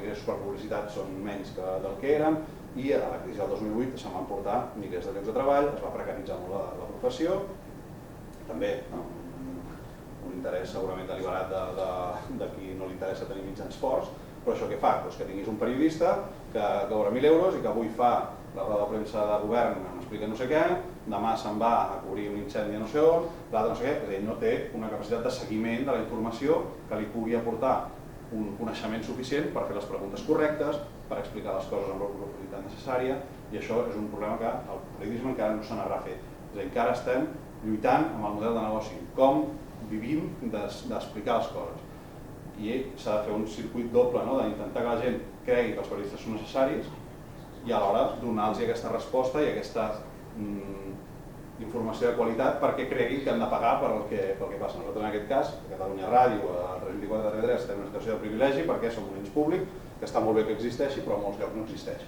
ingressos per publicitat són menys del que eren, i a la crisi del 2008 se'n van portar milers de llocs de treball, es va precaritzar molt la professió, també un interès segurament deliberat de qui no li interessa tenir mitjans forts, però això què fa? Que tinguis un periodista que cobra 1.000 euros i que avui fa la roda de premsa de govern explica no sé què, demà se'n va a cobrir un incendi no sé on, l'altre no sé què, és a dir, no té una capacitat de seguiment de la informació que li pugui aportar un coneixement suficient per fer les preguntes correctes, per explicar les coses amb la profunditat necessària, i això és un problema que el periodisme encara no se n'haurà fet. És a dir, encara estem lluitant amb el model de negoci, com vivim d'explicar les coses. I s'ha de fer un circuit doble, d'intentar que la gent cregui que els periodistes són necessaris i alhora donar-los aquesta resposta i aquesta informació de qualitat perquè creguin que han de pagar pel que passa. Nosaltres en aquest cas, a Catalunya Ràdio, a 324 de TV3, estem en una situació de privilegi perquè som un ens públic, que està molt bé que existeixi, però a molts llocs no existeix.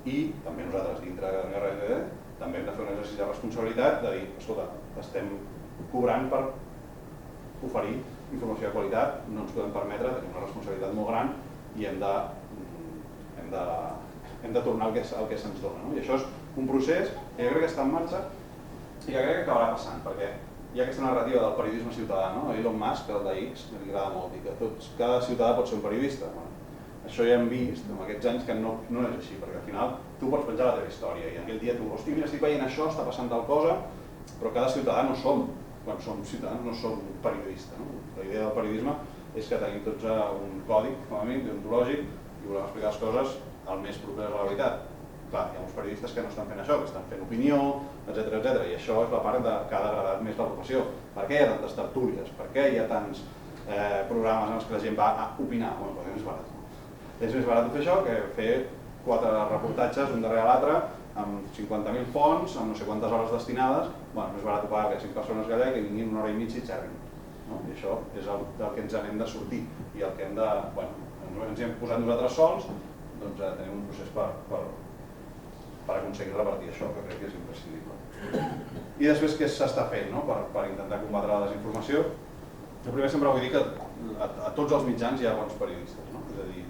I també nosaltres, dintre de Catalunya Ràdio TV, també hem de fer un exercici de responsabilitat de dir, escolta, estem cobrant per oferir informació de qualitat, no ens podem permetre, tenim una responsabilitat molt gran i hem de tornar al que se'ns dona. I això és un procés que jo crec que està en marxa i que crec que acabarà passant, perquè hi ha aquesta narrativa del periodisme ciutadà, Elon Musk, el d'X, li agrada molt dir que cada ciutadà pot ser un periodista. Això ja hem vist en aquests anys que no és així, perquè al final tu pots penjar la teva història i aquell dia tu, hòstia, mira, estic veient això, està passant tal cosa, però cada ciutadà no som, quan som ciutadans no som periodistes. La idea del periodisme és que tenim tots un còdic, com a mínim, deontològic, i volem explicar les coses el més proper a la veritat. Clar, hi ha uns periodistes que no estan fent això, que estan fent opinió, etc. I això és la part que ha degradat més la professió. Per què hi ha tantes tertúlies? Per què hi ha tants programes en els que la gent va a opinar? Bueno, és més barat. És més barat fer això que fer 4 reportatges un darrere l'altre, amb 50.000 fonts, amb no sé quantes hores destinades. Bueno, és més barat pagar que 5 persones que vinguin una hora i mitja i xerrin. I això és el que ens n'hem de sortir. I el que hem de... ens hem posat nosaltres sols, doncs tenim un procés per aconseguir revertir això, que crec que és imprescindible. I després què s'està fent per intentar combatre la desinformació? Jo primer sempre vull dir que a tots els mitjans hi ha bons periodistes. És a dir,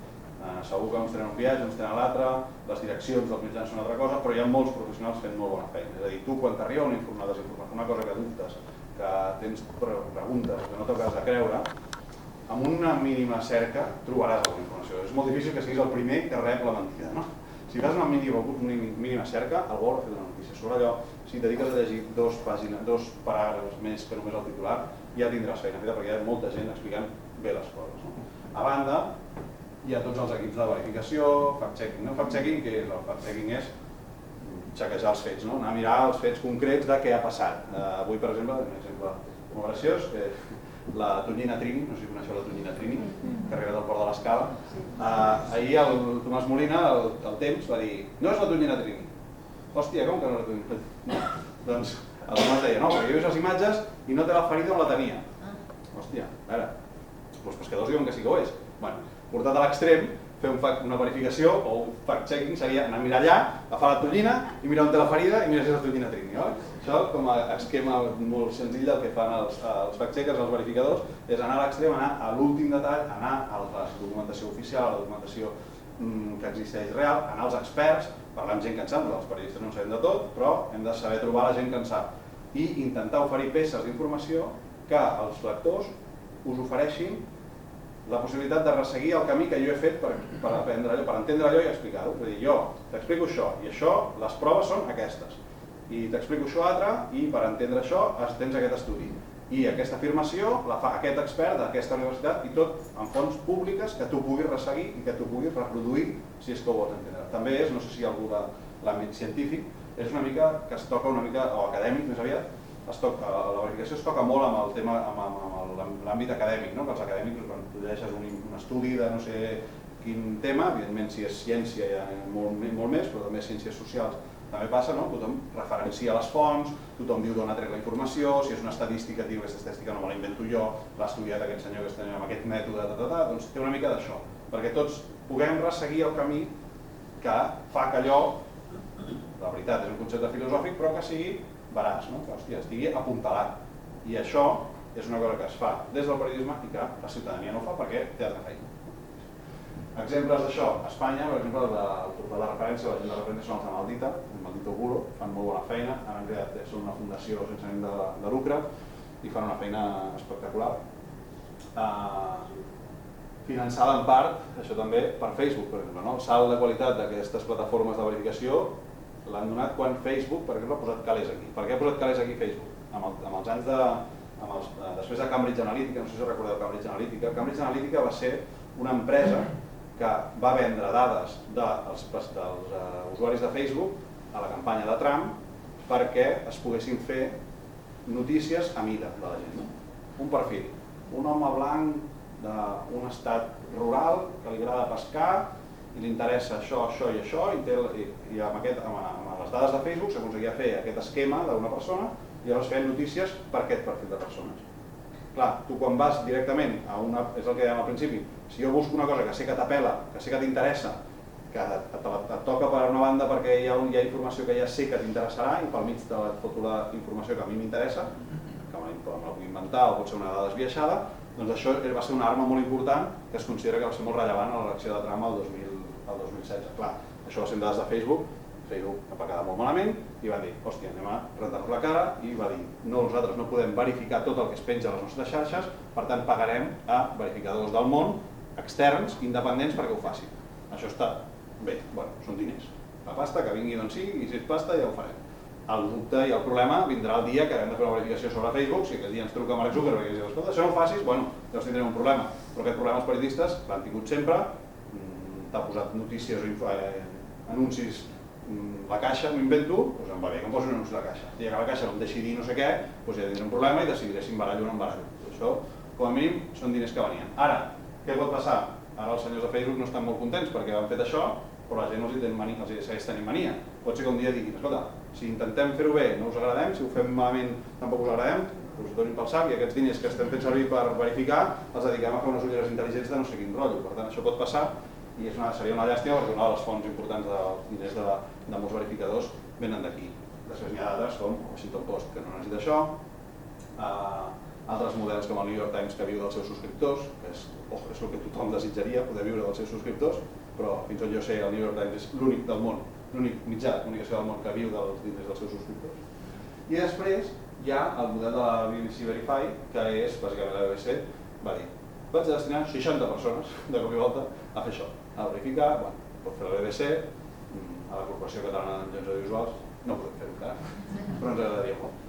segur que uns tenen un viatge, uns tenen l'altre, les direccions dels mitjans són altra cosa, però hi ha molts professionals fent molt bona feina. És a dir, tu quan t'arriba una desinformació, una cosa que dubtes, que tens preguntes que no t'acabes de creure, amb una mínima cerca trobaràs alguna informació. És molt difícil que siguis el primer que rep la mentida. Si fas una mínima cerca, algú haurà fet una notícia sobre allò, si et dediques a llegir 2 paràgrafs més que només el titular, ja tindràs feina feta perquè hi ha molta gent explicant bé les coses. A banda, hi ha tots els equips de verificació, fact-checking. Fact-checking, què és? El fact-checking és xequejar els fets, anar a mirar els fets concrets de què ha passat. Avui, per exemple, un exemple molt graciós, la Tonyina Trini, no sé si coneixeu la Tonyina Trini, que arriba del port de l'Escala. Ahir el Tomàs Molina, el Temps, va dir, no és la Tonyina Trini. Hòstia, com que no és la Tonyina Trini? Doncs el Tomàs deia, no, perquè jo he vist les imatges i no té la ferida on la tenia. Hòstia, a veure, els pescadors diuen que sí que ho és. Portat a l'extrem, fer una verificació o un fact-checking seria anar a mirar allà, agafar la tonyina i mirar on té la ferida i mirar si és la Tonyina Trini. Això, com a esquema molt senzill del que fan els fact-checkers, els verificadors, és anar a l'extrem, anar a l'últim detall, anar a la documentació oficial, a la documentació que existeix real, anar als experts, parlar amb gent que en sap, els periodistes no en sabem de tot, però hem de saber trobar la gent que en sap i intentar oferir peces d'informació que els lectors us ofereixin la possibilitat de resseguir el camí que jo he fet per aprendre allò, per entendre allò i explicar-ho. És a dir, jo t'explico això i això, les proves són aquestes. I t'explico això altre i per entendre això tens aquest estudi. I aquesta afirmació la fa aquest expert d'aquesta universitat i tot en fonts públiques que tu puguis resseguir i que tu puguis reproduir si és que ho vols entendre. També és, no sé si algú de l'àmbit científic, és una mica que es toca una mica, o acadèmic més aviat, la verificació es toca molt amb el tema, amb l'àmbit acadèmic, que els acadèmics, quan tu llegeixes un estudi de no sé quin tema, evidentment si és ciència hi ha molt més, però també ciències socials també passa, tothom referencia les fonts, tothom diu d'on ha tret la informació, si és una estadística, diu aquesta estadística no me la invento jo, l'ha estudiat aquest senyor que està amb aquest mètode, doncs té una mica d'això, perquè tots puguem resseguir el camí que fa que allò, la veritat és un concepte filosòfic, però que sigui veraç, que estigui apuntalat. I això és una cosa que es fa des del periodisme i que la ciutadania no fa perquè té altra feina. Exemples d'això, a Espanya, per exemple, el portal de referència, la gent de referència són els de Maldita, el Maldito Bulo, fan molt bona feina, són una fundació sense ànim de lucre i fan una feina espectacular. Finançada en part, això també, per Facebook, per exemple. El salt de qualitat d'aquestes plataformes de verificació l'han donat quan Facebook, per exemple, ha posat calés aquí. Per què ha posat calés aquí Facebook? Amb els anys després de Cambridge Analytica, no sé si recordeu Cambridge Analytica, Cambridge Analytica va ser una empresa que va vendre dades dels usuaris de Facebook a la campanya de Trump perquè es poguessin fer notícies a mida de la gent. Un perfil, un home blanc d'un estat rural que li agrada pescar i li interessa això, això i això i amb les dades de Facebook s'aconseguia fer aquest esquema d'una persona i llavors feien notícies per aquest perfil de persones. Clar, tu quan vas directament a una... és el que dèiem al principi, si jo busco una cosa que sé que t'apela, que sé que t'interessa, que et toca per una banda perquè hi ha informació que ja sé que t'interessarà i pel mig te foto la informació que a mi m'interessa, que me la puc inventar o pot ser una dada esbiaixada, doncs això va ser una arma molt important que es considera que va ser molt rellevant a l'elecció de Trump el 2016. Clar, això va ser amb dades de Facebook va quedar molt malament i va dir, hòstia, anem a rentar-nos la cara i va dir, nosaltres no podem verificar tot el que es penja a les nostres xarxes, per tant pagarem a verificadors del món externs, independents, perquè ho facin. Això està bé, bueno, són diners. La pasta, que vingui d'on sigui, i si és pasta ja ho farem. El dubte i el problema vindrà el dia que haguem de fer una verificació sobre Facebook, si aquell dia ens truca Mark Zuckerberg i diu, escolta, això no ho facis, bueno, llavors tindrem un problema. Però aquest problema els periodistes l'han tingut sempre, t'ha posat notícies o anuncis la caixa, m'ho invento, doncs em va bé que em posi un anunci a la caixa. I que la caixa no em deixi dir no sé què, doncs ja tindré un problema i decidiré si em barallo o no em barallo. Això, com a mínim, són diners que venien. Ara, què pot passar? Ara els senyors de Facebook no estan molt contents perquè han fet això, però la gent els segueix tenint mania. Pot ser que un dia diguin, escolta, si intentem fer-ho bé no us agradem, si ho fem malament tampoc us agradem, us donin pel sac i aquests diners que estem fent servir per verificar els dediquem a fer unes ulleres intel·ligents de no sé quin rotllo. Per tant, això pot passar i seria una llàstima perquè una de les fonts importants dels diners de molts verificadors venen d'aquí. Després n'hi ha d'altres com Washington Post, que no necessita això, altres models com el New York Times que viu dels seus subscriptors, que és el que tothom desitjaria, poder viure dels seus subscriptors, però fins on jo sé el New York Times és l'únic del món, l'únic mitjà de comunicació del món que viu dels diners dels seus subscriptors. I després hi ha el model de la BBC Verify, que és, bàsicament la BBC, va dir, vaig destinar 60 persones de cop i volta a fer això, a verificar, pot fer la BBC, a la Corporació Catalana de Mitjans Audiovisuals, no podem fer-ho encara, però ens agradaria molt.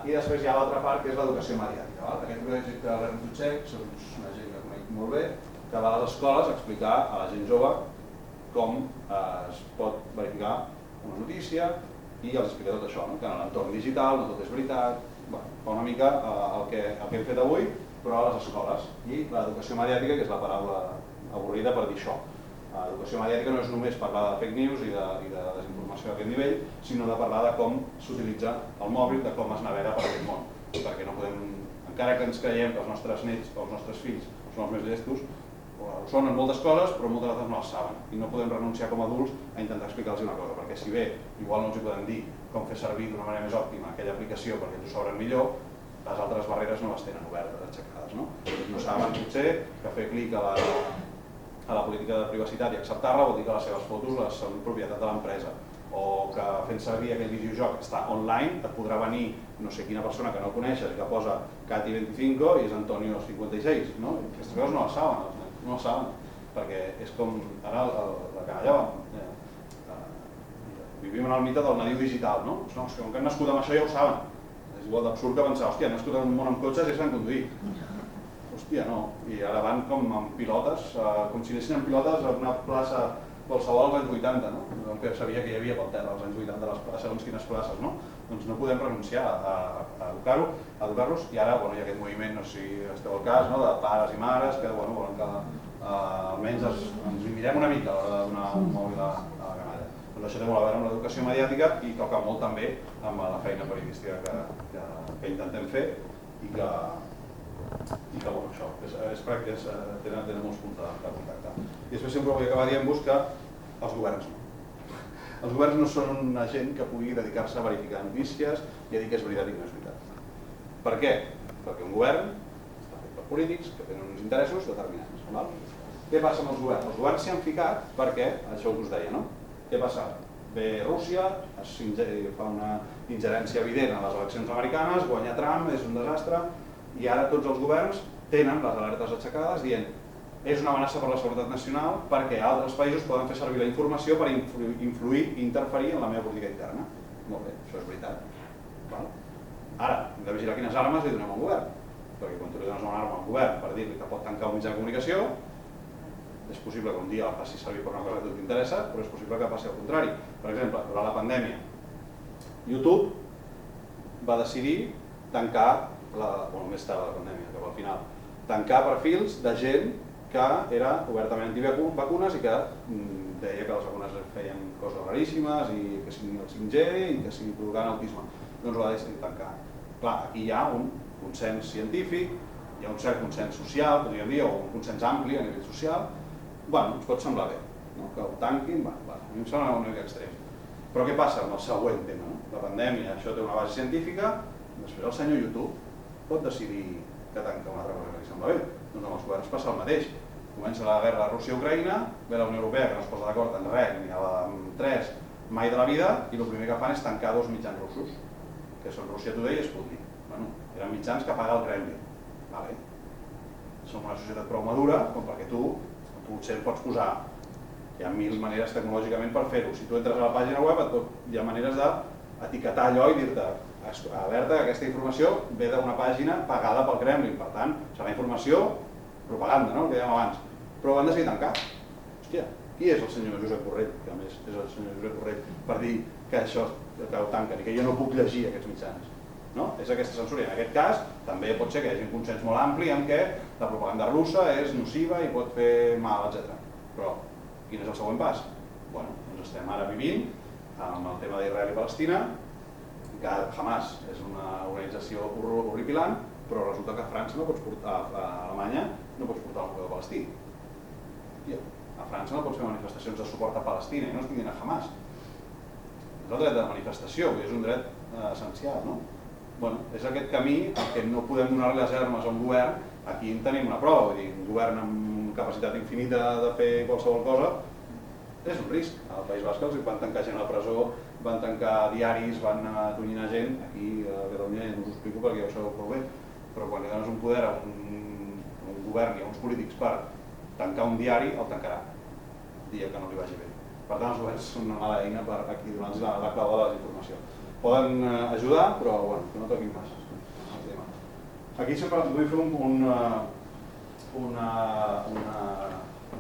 I després hi ha l'altra part que és l'educació mediàtica. Aquest projecte de l'Ernst Txec, és una gent que conec molt bé, que va a les escoles a explicar a la gent jove com es pot verificar una notícia i els explica tot això, que en l'entorn digital no tot és veritat, fa una mica el que hem fet avui, però a les escoles. I l'educació mediàtica, que és la paraula avorrida per dir això. L'educació mediàtica no és només parlar de fake news i de desinformació a aquest nivell, sinó de parlar de com s'utilitza el mòbil, de com es navega per aquest món. Perquè no podem, encara que ens creiem que els nostres nets o els nostres fills són els més llestos, són en moltes coses, però moltes altres no les saben. I no podem renunciar com a adults a intentar explicar-los una cosa, perquè si bé igual no els hi podem dir com fer servir d'una manera més òptima aquella aplicació perquè ens ho sabran millor, les altres barreres no les tenen obertes, aixecades. No saben potser que fer clic a la política de privacitat i acceptar-la vol dir que les seves fotos són propietat de l'empresa, o que fent servir aquell videojoc que està online et podrà venir no sé quina persona que no coneixes que posa Cati25 i és Antonio56. Aquestes coses no les saben, perquè és com ara la canalla. Vivim en el mite del nadiu digital, no? És que com que han nascut amb això ja ho saben. És igual d'absurd que pensar, hòstia, han nascut en un món amb cotxes i saben conduir. Hòstia, no. I ara van com amb pilotes, com si anessin amb pilotes a una plaça qualsevol als anys 80, no? Que sabia que hi havia pel terra als anys 80 a segons quines places, no? Doncs no podem renunciar a educar-los i ara hi ha aquest moviment, no sé si esteu al cas, de pares i mares que volen que almenys ens hi mirem una mica a l'hora de donar un mòbil a la canalla. Doncs això té molt a veure amb l'educació mediàtica i toca molt també amb la feina periodística que intentem fer i que això, tenen molts punts de contacte. I després sempre vull acabar dient-vos que els governs no. Els governs no són una gent que pugui dedicar-se a verificar notícies i a dir que és veritat i que no és veritat. Per què? Perquè un govern està fet per polítics que tenen uns interessos determinats. Què passa amb els governs? Els governs s'hi han ficat perquè, això que us deia, no? Què passa? Ve Rússia, fa una ingerència evident en les eleccions americanes, guanya Trump, és un desastre, i ara tots els governs tenen les alertes aixecades dient és una amenaça per la seguretat nacional perquè altres països poden fer servir la informació per influir i interferir en la meva política interna. Molt bé, això és veritat. Ara, hem de vigilar quines armes li donem al govern, perquè quan tu li dones una arma al govern per dir-li que pot tancar un mitjà de comunicació, és possible que un dia la faci servir per una cosa que a tu t'interessa, però és possible que passi al contrari. Per exemple, durant la pandèmia, YouTube va decidir tancar, més tard de la pandèmia, cap al final, tancar perfils de gent que era obertament antivacunes i que deia que les vacunes feien coses raríssimes i que siguin el 5G i que siguin provocant autisme. Doncs ho va decidir tancar. Clar, aquí hi ha un consens científic, hi ha un cert consens social, podríem dir, o un consens ampli a nivell social. Bueno, ens pot semblar bé, que ho tanquin, a mi em sembla una mica extrem. Però què passa amb el següent tema? La pandèmia, això té una base científica, després el senyor YouTube pot decidir que tanca una altra cosa que li sembla bé. Doncs amb els governs passa el mateix. Comença la guerra de Rússia-Ucraïna, ve la Unió Europea que no es posa d'acord en res, ni amb tres, mai de la vida, i el primer que fan és tancar dos mitjans russos, que són Russia Today i Sputnik. Bueno, eren mitjans que paga el Kremlin. Som una societat prou madura com perquè tu potser el pots posar. Hi ha mil maneres tecnològicament per fer-ho. Si tu entres a la pàgina web hi ha maneres d'etiquetar allò i dir-te alerta que aquesta informació ve d'una pàgina pagada pel Kremlin. Per tant, serà informació propaganda, el que dèiem abans. Però ho han decidit tancar. Hòstia, qui és el senyor Josep Borrell, que a més és el senyor Josep Borrell, per dir que això ho tanquen i que jo no puc llegir aquests mitjans? És aquesta censura. En aquest cas, també pot ser que hi hagi un consens molt ampli en què la propaganda russa és nociva i pot fer mal, etc. Però, quin és el següent pas? Doncs estem ara vivint amb el tema d'Israel i Palestina, que Hamas és una organització horripilant, però resulta que a França no pots portar, a Alemanya no pots portar el poder palestí. A França no pots fer manifestacions de suport a Palestina i no es diguin a Hamas. És el dret de manifestació, és un dret essencial, no? És aquest camí el que no podem donar-li les armes a un govern. Aquí en tenim una prova, vull dir, un govern amb capacitat infinita de fer qualsevol cosa és un risc. Al País Basc els van tancar gent a la presó, van tancar diaris, van atonyinar gent. Aquí a Catalunya no us ho explico perquè ja ho sabeu prou bé, però quan li dones un poder a un govern i a uns polítics per tancar un diari, el tancarà el dia que no li vagi bé. Per tant, els governs són una mala eina per aquí donar-los la clau de la desinformació. Poden ajudar, però que no toquin massa el tema. Aquí sempre vull fer un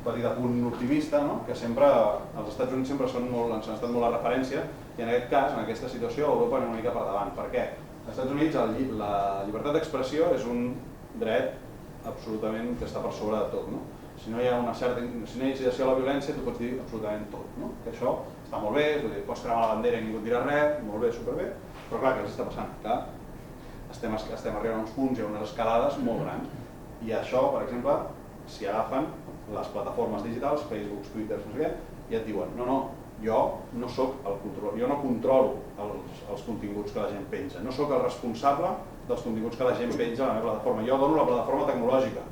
petit apunt optimista, que sempre els Estats Units sempre ens han estat molt la referència i en aquest cas, en aquesta situació, Europa anem una mica per davant. Per què? Als Estats Units la llibertat d'expressió és un dret absolutament que està per sobre de tot. Si no hi ha una certa incitació a la violència, tu pots dir absolutament tot. Que això està molt bé, pots cremar la bandera i ningú et dirà res, molt bé, superbé, però clar, què els està passant? Clar, estem arribant a uns punts i a unes escalades molt grans. I això, per exemple, si agafen les plataformes digitals, Facebook, Twitter, no sé què, i et diuen, no, jo no soc el control, jo no controlo els continguts que la gent penja, no soc el responsable dels continguts que la gent penja a la meva plataforma, jo dono la plataforma tecnològica.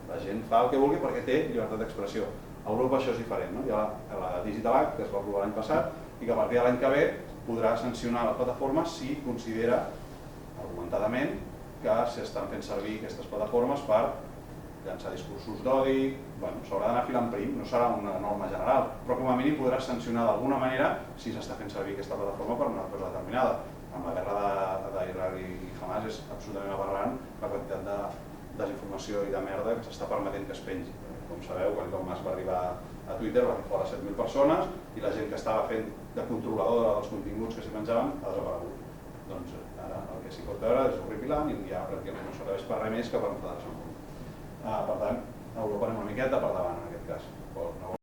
La gent fa el que vulgui perquè té llibertat d'expressió. A Europa això és diferent, hi ha la Digital Act, que es va aprovar l'any passat, i que a partir de l'any que ve podrà sancionar la plataforma si considera, argumentadament, que s'estan fent servir aquestes plataformes per llançar discursos d'odi. S'haurà d'anar filant prim, no serà una norma general, però com a mínim podrà sancionar d'alguna manera si s'està fent servir aquesta plataforma per una cosa determinada. Amb la guerra d'Israel i Hamas és absolutament aberrant la quantitat de desinformació i de merda que s'està permetent que es pengi. Com sabeu, quan Elon Musk va arribar a Twitter va fer fora 7.000 persones i la gent que estava fent de controladora dels continguts que s'hi menjaven ha desaparegut. Doncs ara el que s'hi pot veure és horripilant i ja pràcticament no serveix per res més que per enfadar-se amb un. Per tant, a Europa anem una miqueta per davant en aquest cas.